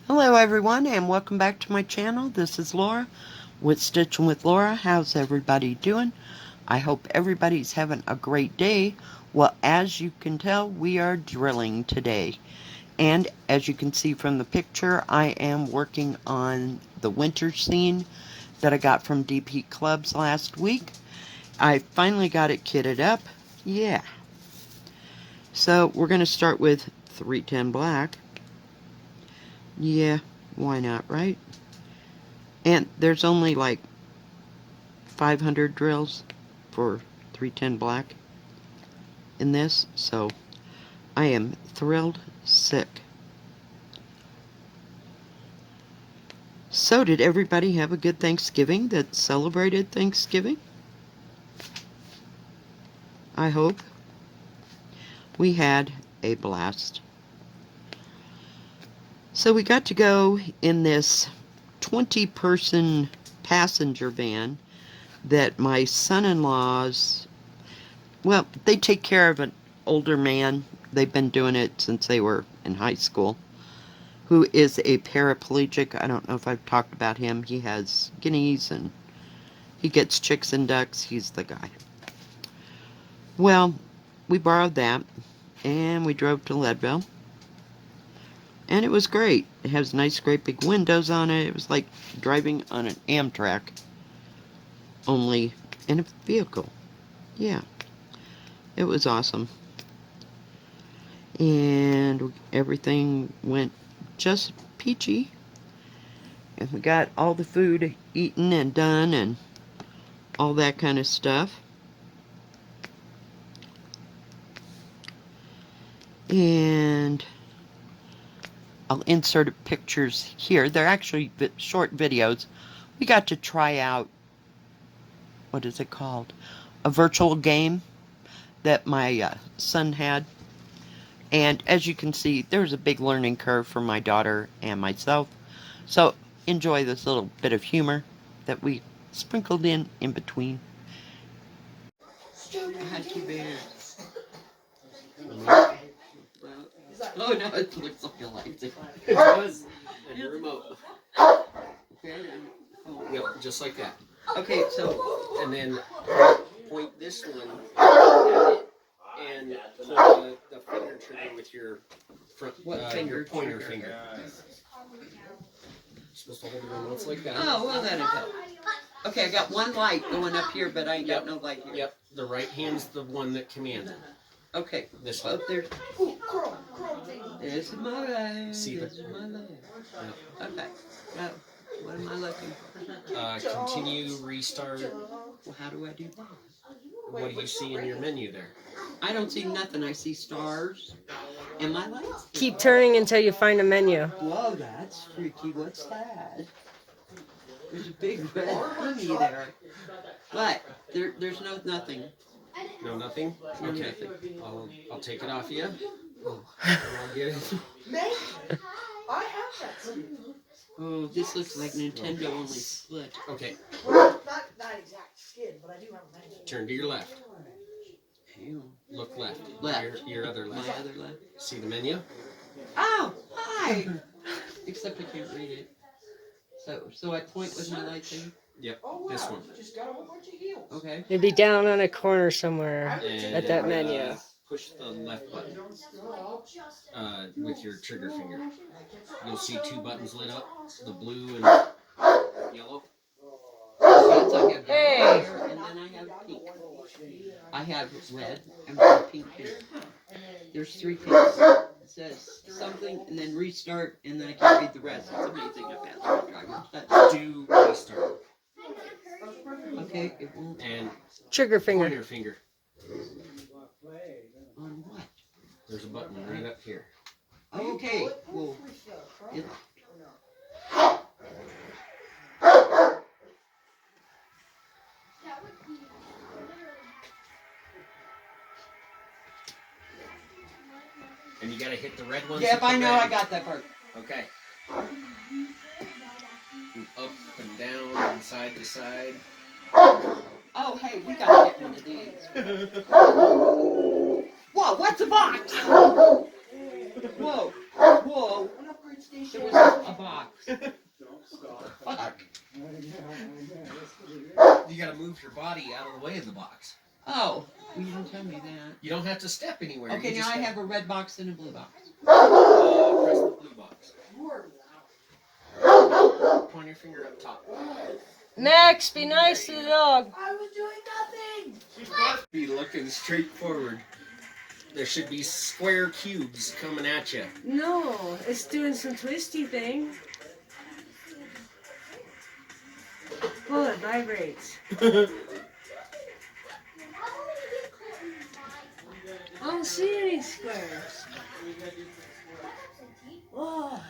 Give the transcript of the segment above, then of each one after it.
Hello everyone and welcome back to my channel. This is Laura with Stitching with Laura. How's everybody doing? I hope everybody's having a great day. Well, as you can tell, we are drilling today. And as you can see from the picture, I am working on the winter scene that I got from DPClubs last week. I finally got it kitted up. Yeah. So we're going to start with 310 black. Yeah, why not, right? And there's only like 500 drills for 310 black in this, so I am thrilled sick. So did everybody have a good Thanksgiving that celebrated Thanksgiving? I hope. We had a blast. So we got to go in this 20-person passenger van that my son-in-laws, well, they take care of an older man. They've been doing it since they were in high school, who is a paraplegic. I don't know if I've talked about him. He has guineas and he gets chicks and ducks. He's the guy. Well, we borrowed that and we drove to Leadville. And it was great. It has nice, great big windows on it. It was like driving on an Amtrak, only in a vehicle. Yeah. It was awesome. And everything went just peachy. And we got all the food eaten and done and all that kind of stuff. And I'll insert pictures here. They're actually short videos. We got to try out, what is it called? A virtual game that my son had. And as you can see, there's a big learning curve for my daughter and myself. So enjoy this little bit of humor that we sprinkled in between. I had two bears. Oh no, it looks like a lightsaber. It does. And your remote. Yep, just like that. Okay, so and then point this one at it and point the finger trigger with your front. Your pointer finger. You're supposed to hold the remotes like that. Oh, well that'll help. Okay, I got one light going up here, but I ain't got no light here. Yep, the right hand's the one that commands it. Okay. This one. There's my light. See the. My light. Yep. Okay. Now, what am I looking for? Continue, restart. Well, how do I do that? What do you see in your menu there? I don't see nothing. I see stars and my lights. Keep turning until you find a menu. Whoa, that's freaky. What's that? There's a big red thingy there. But there's nothing. No, nothing? No, okay. Nothing. I'll take it off you. I'll get it. I have that skin. Oh, this looks like Nintendo only split. Okay. Well, not exact skin, but I do have a menu. Turn to your left. Ew. Look left. Left. Your other left. My other left. See the menu? Oh, hi! Except I can't read it. So I point with my light thing? Yep, Oh, wow. this one. You just got a whole bunch of heels. Okay. It'd be down on a corner somewhere And, at that menu. Push the left button with your trigger finger. You'll see two buttons lit up, the blue and yellow. So I have Hey! here, and then I have pink. I have red and pink here. There's 3 pinks. It says something, and then restart, and then I can't read the rest. It's amazing how fast I'm driving. Do restart. Okay, it won't. And Trigger point finger. your finger. On what? There's a button right up here. Okay, well, it, And you gotta hit the red one. yep, I know I got that part. Okay. Up and down and side to side. Oh, hey, we gotta get one of these. Whoa, what's a box? Whoa, whoa. There was a box body out of the way of the box. Oh, you didn't tell me that. You don't have to step anywhere. Okay, You now just I have a red box and a blue box. press the blue box. Point your finger up top. Max, be nice to the dog. I was doing nothing. You've got to be looking straight forward. There should be square cubes coming at you. No, it's doing some twisty thing. Oh, it vibrates. I don't see any squares. Oh,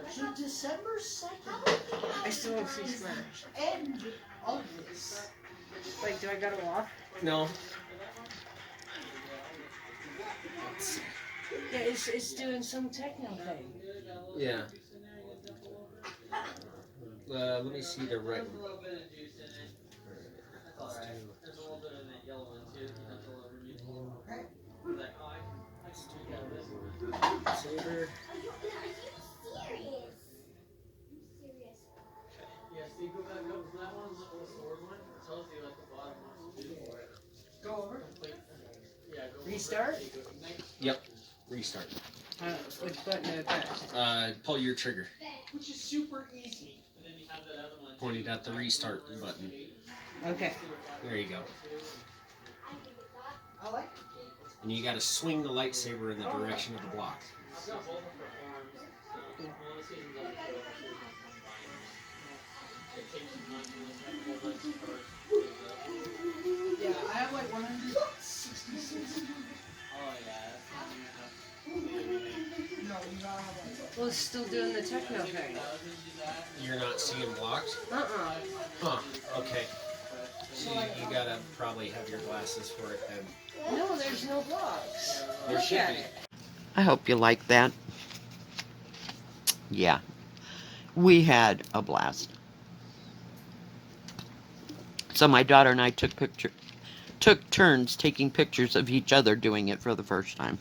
so December 2nd, I still don't see squares. end of this. Like, do I gotta walk? No. Yeah, it's doing some techno thing. Yeah. Let me see the right one. Saber. Go over. Restart? Yep. Restart. Which button do I press? Pull your trigger. Which is super easy. Pointed at the restart button. Okay. There you go. I like it. And you got to swing the lightsaber in the direction of the block. Yeah, I have like 166. No, you don't have that. Well, it's still doing the techno thing. You're not seeing blocks? Uh-uh. Huh. Okay. So you gotta probably have your glasses for it then. No, there's no blocks. There Look should at be. it. I hope you like that. Yeah. We had a blast. So my daughter and I took turns taking pictures of each other doing it for the first time.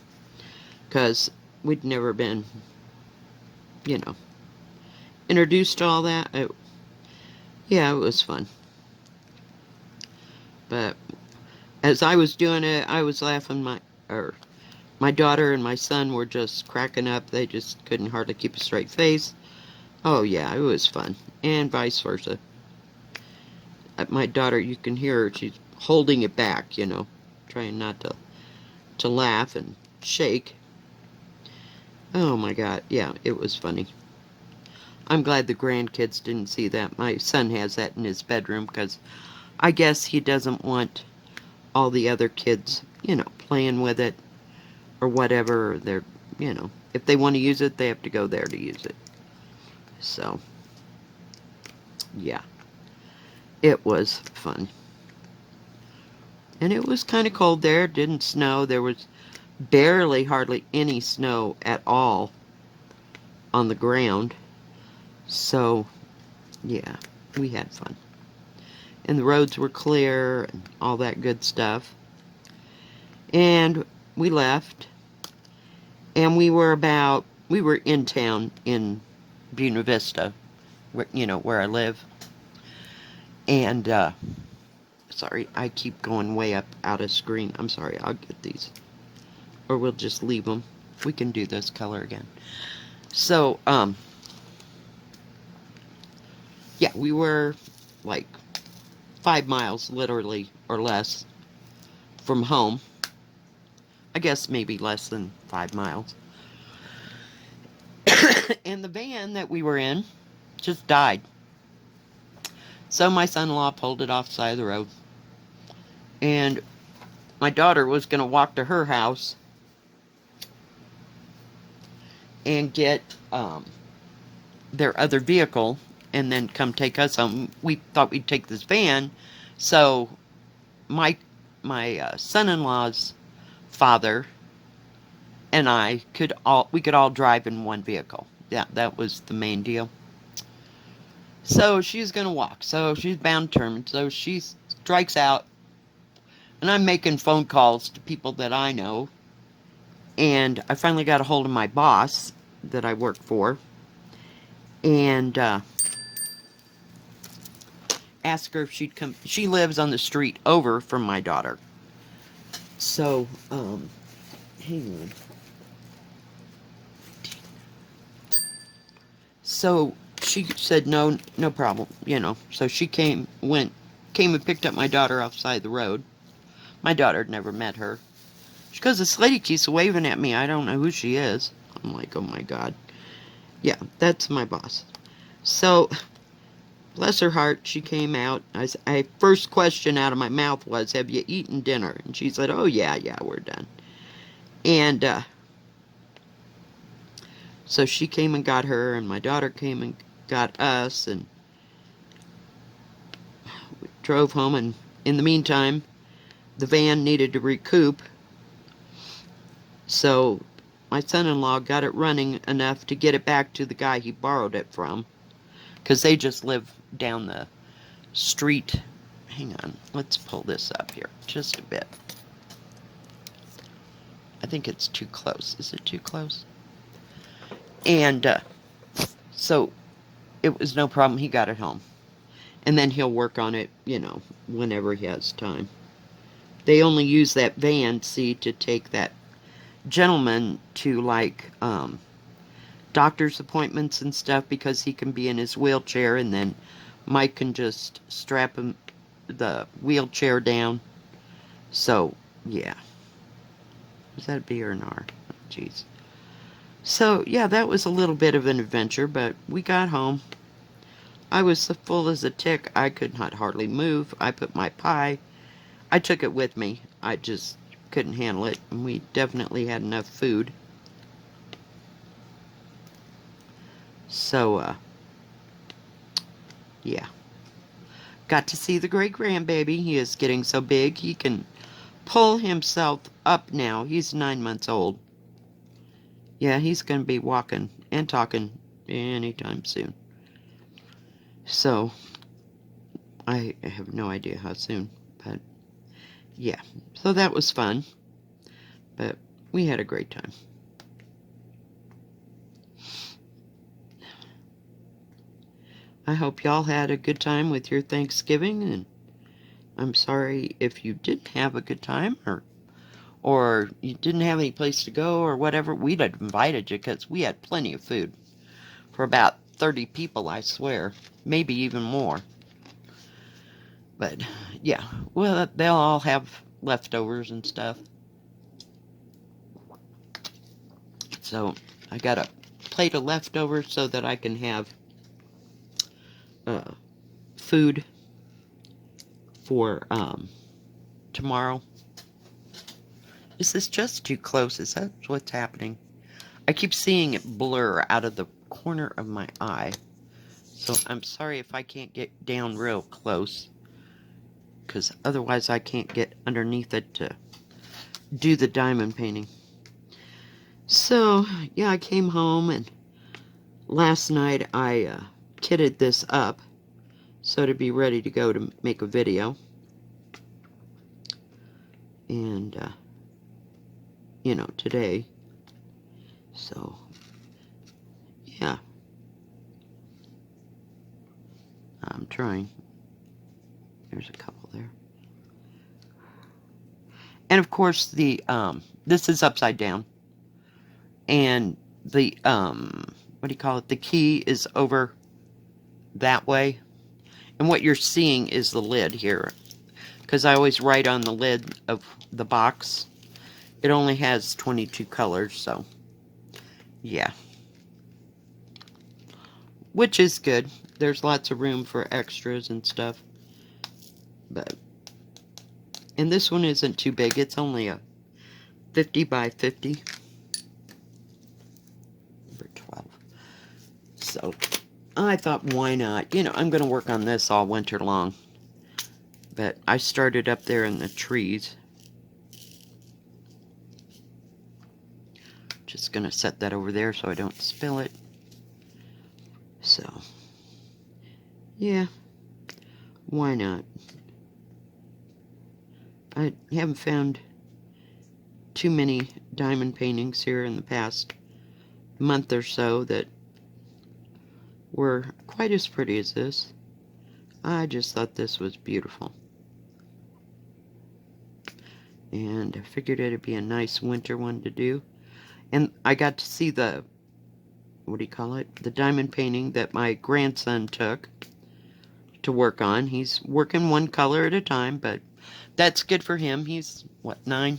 Because we'd never been, introduced to all that. Yeah, it was fun. But as I was doing it, I was laughing. My daughter and my son were just cracking up. They just couldn't hardly keep a straight face. Oh yeah, it was fun. And vice versa. My daughter, you can hear her, she's holding it back, trying not to laugh and shake. Oh my God, yeah, it was funny. I'm glad the grandkids didn't see that. My son has that in his bedroom because I guess he doesn't want all the other kids, playing with it or whatever. They're, if they want to use it, they have to go there to use it. So, yeah, it was fun. And it was kind of cold there. It didn't snow. There was hardly any snow at all on the ground. So, yeah, we had fun. And the roads were clear and all that good stuff. And we left. And we were in town in Buena Vista, where I live. And, sorry, I keep going way up out of screen. I'm sorry, I'll get these. Or we'll just leave them. We can do this color again. So, yeah, we were like 5 miles, literally, or less, from home. I guess maybe less than 5 miles. And the van that we were in just died. So my son-in-law pulled it off the side of the road. And my daughter was going to walk to her house and get their other vehicle and then come take us home. We thought we'd take this van. So my son-in-law's father and I could all drive in one vehicle. Yeah, that was the main deal. So she's going to walk. So she's bound determined. So she strikes out. And I'm making phone calls to people that I know. And I finally got a hold of my boss that I work for. And ask her if she'd come. She lives on the street over from my daughter. So, hang on. So she said no, no problem, you know. So she came and picked up my daughter outside the road. My daughter had never met her. She goes, this lady keeps waving at me. I don't know who she is. I'm like, oh my God. Yeah, that's my boss. So, bless her heart, she came out. I first question out of my mouth was, have you eaten dinner? And she said, oh yeah, we're done. And so she came and got her, and my daughter came and got us, and we drove home. And in the meantime, the van needed to recoup. So my son-in-law got it running enough to get it back to the guy he borrowed it from, because they just live down the street. Hang on, let's pull this up here just a bit. I think it's too close. Is it too close? And so it was no problem. He got it home. And then he'll work on it, you know, whenever he has time. They only use that van, see, to take that gentleman to, like, doctor's appointments and stuff, because he can be in his wheelchair, and then Mike can just strap him the wheelchair down. So, yeah. Was that a B or an R? Oh, jeez. So, yeah, that was a little bit of an adventure, but we got home. I was so full as a tick, I could not hardly move. I put my pie. I took it with me. I just couldn't handle it, and we definitely had enough food. So, yeah. Got to see the great-grandbaby. He is getting so big, he can pull himself up now. He's 9 months old. Yeah, he's going to be walking and talking anytime soon. So, I have no idea how soon, but yeah. So that was fun, but we had a great time. I hope y'all had a good time with your Thanksgiving, and I'm sorry if you didn't have a good time, or you didn't have any place to go or whatever. We'd have invited you because we had plenty of food for about 30 people, I swear, maybe even more. But yeah, well, they'll all have leftovers and stuff. So I got a plate of leftovers so that I can have food for tomorrow. Is this just too close? Is that what's happening? I keep seeing it blur out of the corner of my eye. So I'm sorry if I can't get down real close, because otherwise I can't get underneath it to do the diamond painting. So, yeah, I came home, and last night I kitted this up so to be ready to go to make a video. And, you know, today. So, yeah. I'm trying. There's a couple there. And of course the this is upside down. And the what do you call it? The key is over that way. And what you're seeing is the lid here. Because I always write on the lid of the box. It only has 22 colors, so yeah. Which is good. There's lots of room for extras and stuff. But, and this one isn't too big. It's only a 50 by 50. Number 12. So, I thought, why not? You know, I'm going to work on this all winter long. But I started up there in the trees. Just going to set that over there so I don't spill it. So, yeah, why not? I haven't found too many diamond paintings here in the past month or so that were quite as pretty as this. I just thought this was beautiful. And I figured it'd be a nice winter one to do. And I got to see the, what do you call it? The diamond painting that my grandson took to work on. He's working one color at a time, but that's good for him. He's, what, 9?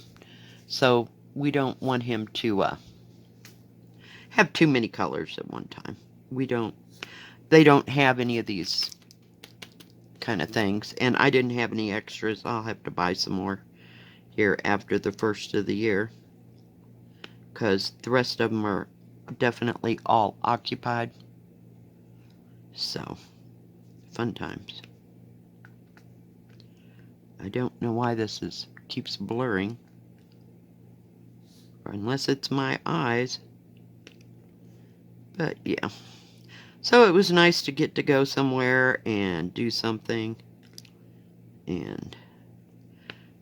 So we don't want him to have too many colors at one time. They don't have any of these kind of things. And I didn't have any extras. I'll have to buy some more here after the first of the year, because the rest of them are definitely all occupied. So, fun times. I don't know why this keeps blurring, or unless it's my eyes. But yeah. So it was nice to get to go somewhere and do something and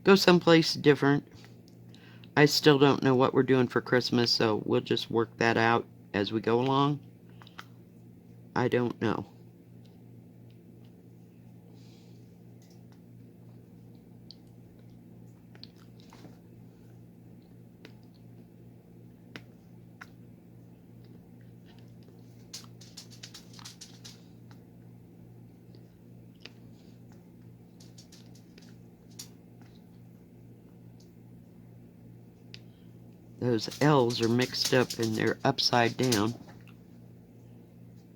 go someplace different. I still don't know what we're doing for Christmas, so we'll just work that out as we go along. I don't know. Those L's are mixed up and they're upside down,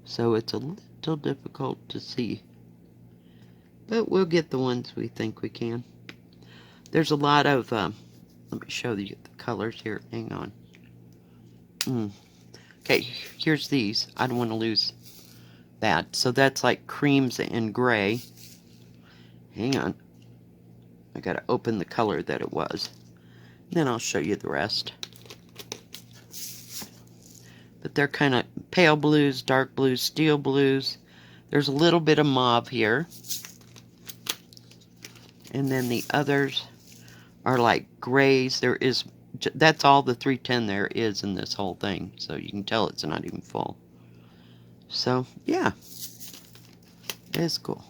so it's a little difficult to see. But we'll get the ones we think we can. There's a lot of, let me show you the colors here. Hang on. Okay, here's these. I don't want to lose that. So that's like creams and gray. Hang on. I gotta open the color that it was. Then I'll show you the rest. But they're kind of pale blues, dark blues, steel blues. There's a little bit of mauve here. And then the others are like grays. That's all the 310 there is in this whole thing. So you can tell it's not even full. So, yeah. It's cool.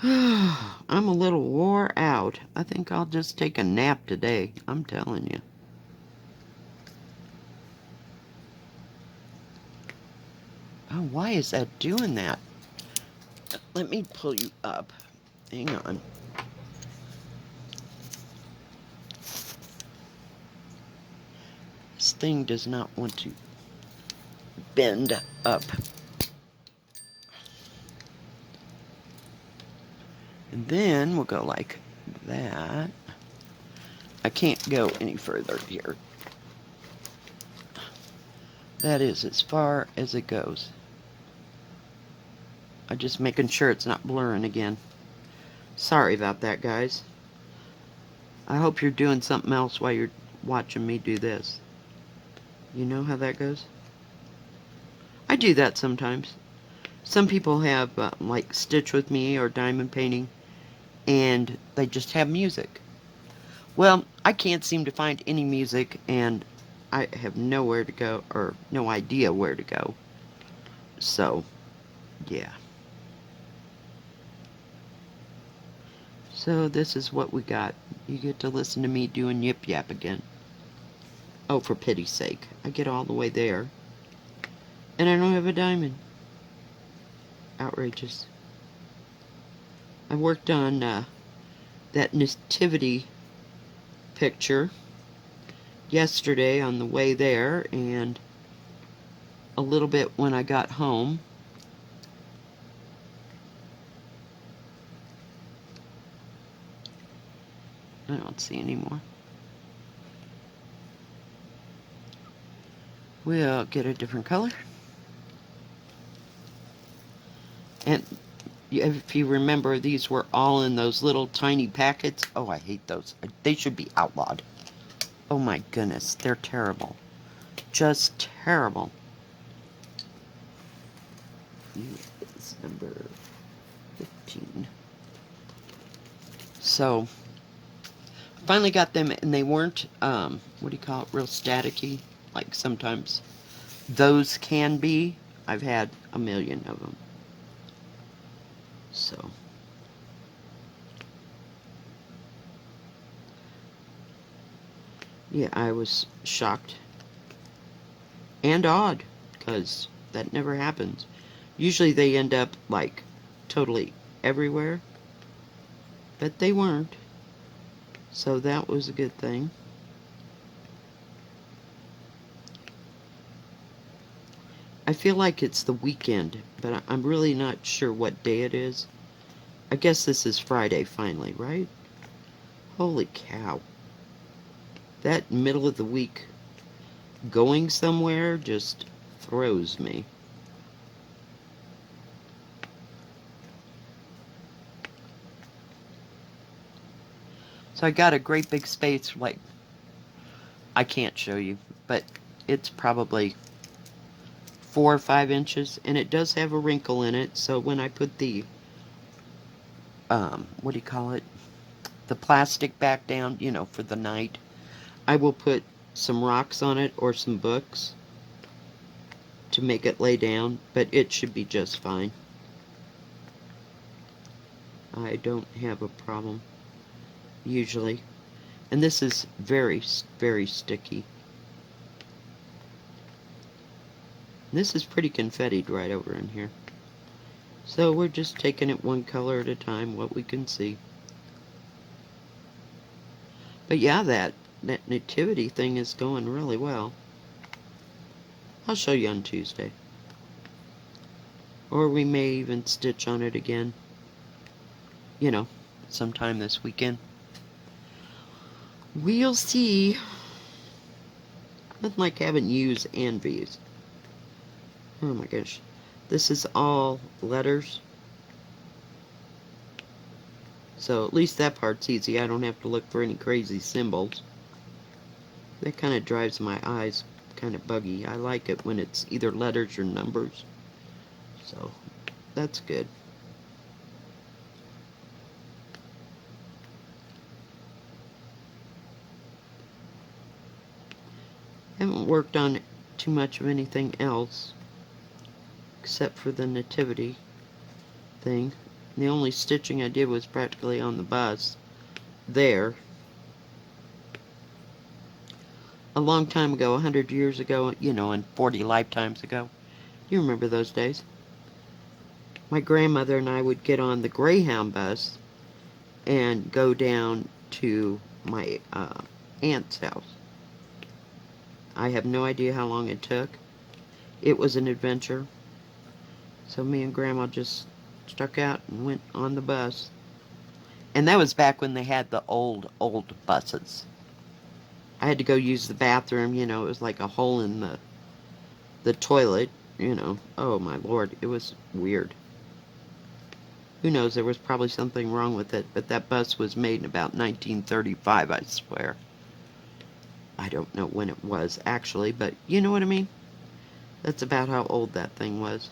I'm a little wore out. I think I'll just take a nap today. I'm telling you. Oh, why is that doing that? Let me pull you up. Hang on. This thing does not want to bend up. And then we'll go like that. I can't go any further here. That is as far as it goes. I'm just making sure it's not blurring again. Sorry about that, guys. I hope you're doing something else while you're watching me do this. You know how that goes? I do that sometimes. Some people have like Stitch with Me or diamond painting, and they just have music. Well, I can't seem to find any music, and I have nowhere to go, or no idea where to go. So, yeah. So this is what we got. You get to listen to me doing yip yap again. Oh, for pity's sake. I get all the way there, and I don't have a diamond. Outrageous. I worked on that nativity picture yesterday on the way there, and a little bit when I got home. I don't see any more. We'll get a different color. And if you remember, these were all in those little tiny packets. Oh, I hate those. They should be outlawed. Oh my goodness, they're terrible. Just terrible. It's number 15. So, finally got them, and they weren't, what do you call it, real staticky, like sometimes those can be. I've had a million of them. So, yeah, I was shocked and awed because that never happens. Usually they end up like totally everywhere, but they weren't. So that was a good thing. I feel like it's the weekend, but I'm really not sure what day it is. I guess this is Friday finally, right? Holy cow. That middle of the week going somewhere just throws me. So I got a great big space, like, I can't show you, but it's probably 4 or 5 inches, and it does have a wrinkle in it, so when I put the, what do you call it? The plastic back down, you know, for the night, I will put some rocks on it or some books to make it lay down, but it should be just fine. I don't have a problem, usually. And this is very, very sticky. This is pretty confettied right over in here. So we're just taking it one color at a time, what we can see. But yeah, that nativity thing is going really well. I'll show you on Tuesday. Or we may even stitch on it again. You know, sometime this weekend. We'll see. Nothing like having U's and V's. Oh my gosh. This is all letters. So at least that part's easy. I don't have to look for any crazy symbols. That kind of drives my eyes kind of buggy. I like it when it's either letters or numbers. So that's good. Haven't worked on too much of anything else except for the nativity thing. The only stitching I did was practically on the bus there. A long time ago, 100 years ago, you know, and 40 lifetimes ago. You remember those days. My grandmother and I would get on the Greyhound bus and go down to my aunt's house. I have no idea how long it took. It was an adventure. So me and Grandma just struck out and went on the bus. And that was back when they had the old buses. I had to go use the bathroom, you know, it was like a hole in the toilet, you know. Oh my Lord, it was weird. Who knows, there was probably something wrong with it, but that bus was made in about 1935, I swear. I don't know when it was, actually, but you know what I mean? That's about how old that thing was.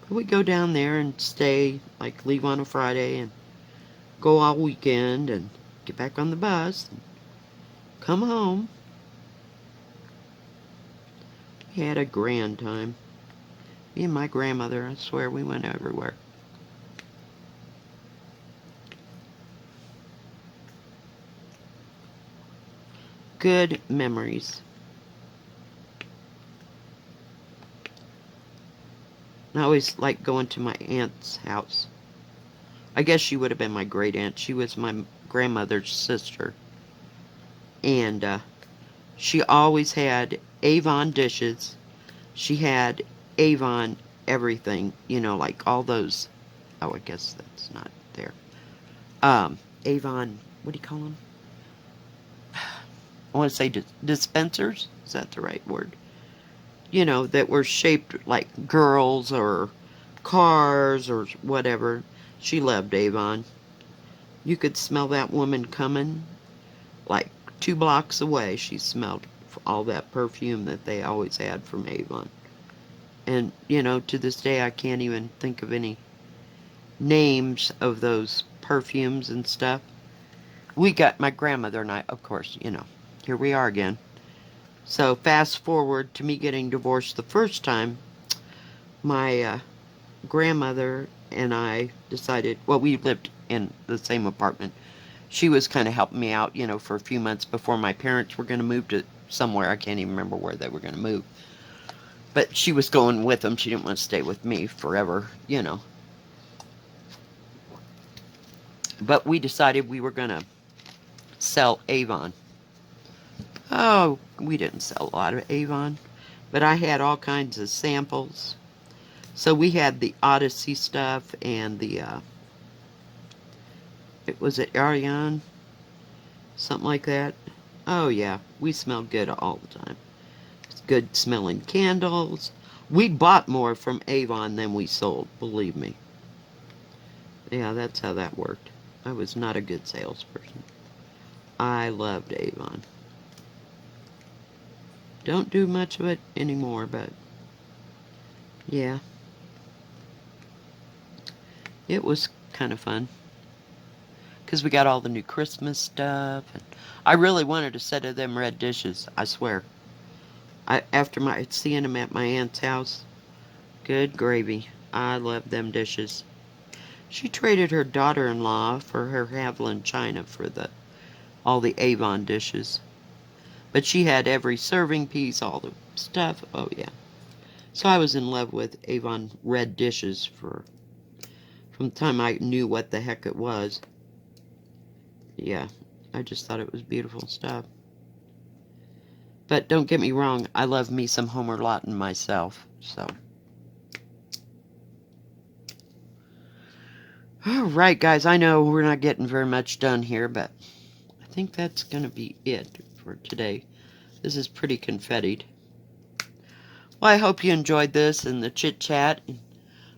But we'd go down there and stay, like leave on a Friday and go all weekend and get back on the bus and come home. We had a grand time. Me and my grandmother, I swear we went everywhere. Good memories. And I always liked going to my aunt's house. I guess she would have been my great aunt. She was my grandmother's sister. And she always had Avon dishes. She had Avon everything. You know, like all those. Oh, I guess that's not there. Avon, what do you call them? I want to say dispensers. Is that the right word? You know, that were shaped like girls or cars or whatever. She loved Avon. You could smell that woman coming like 2 blocks away. She smelled all that perfume that they always had from Avon. And, you know, to this day I can't even think of any names of those perfumes and stuff. We got, my grandmother and I, of course, you know, here we are again. So fast forward to me getting divorced the first time, my grandmother and I decided, well, we lived in the same apartment. She was kind of helping me out, you know, for a few months before my parents were going to move to somewhere. I can't even remember where they were going to move. But she was going with them. She didn't want to stay with me forever, you know. But we decided we were going to sell Avon. Oh, we didn't sell a lot of Avon, but I had all kinds of samples. So we had the Odyssey stuff and the, was it Ariane? Something like that. Oh yeah, we smelled good all the time. It's good smelling candles. We bought more from Avon than we sold, believe me. Yeah, that's how that worked. I was not a good salesperson. I loved Avon. Don't do much of it anymore, but yeah. It was kind of fun. Because we got all the new Christmas stuff. And I really wanted a set of them red dishes, I swear. After seeing them at my aunt's house, good gravy. I love them dishes. She traded her daughter-in-law for her Haviland china for all the Avon dishes. But she had every serving piece, all the stuff. Oh, yeah. So I was in love with Avon red dishes from the time I knew what the heck it was. Yeah, I just thought it was beautiful stuff. But don't get me wrong, I love me some Homer Lawton myself, so. Alright, guys, I know we're not getting very much done here, but I think that's going to be it for today. This is pretty confettied. Well, I hope you enjoyed this and the chit-chat.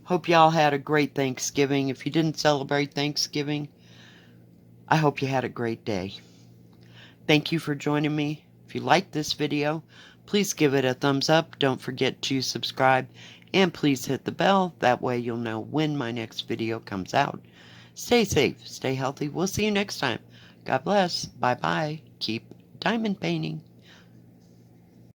Hope y'all had a great Thanksgiving. If you didn't celebrate Thanksgiving, I hope you had a great day. Thank you for joining me. If you liked this video, please give it a thumbs up. Don't forget to subscribe. And please hit the bell. That way you'll know when my next video comes out. Stay safe. Stay healthy. We'll see you next time. God bless. Bye-bye. Keep diamond painting.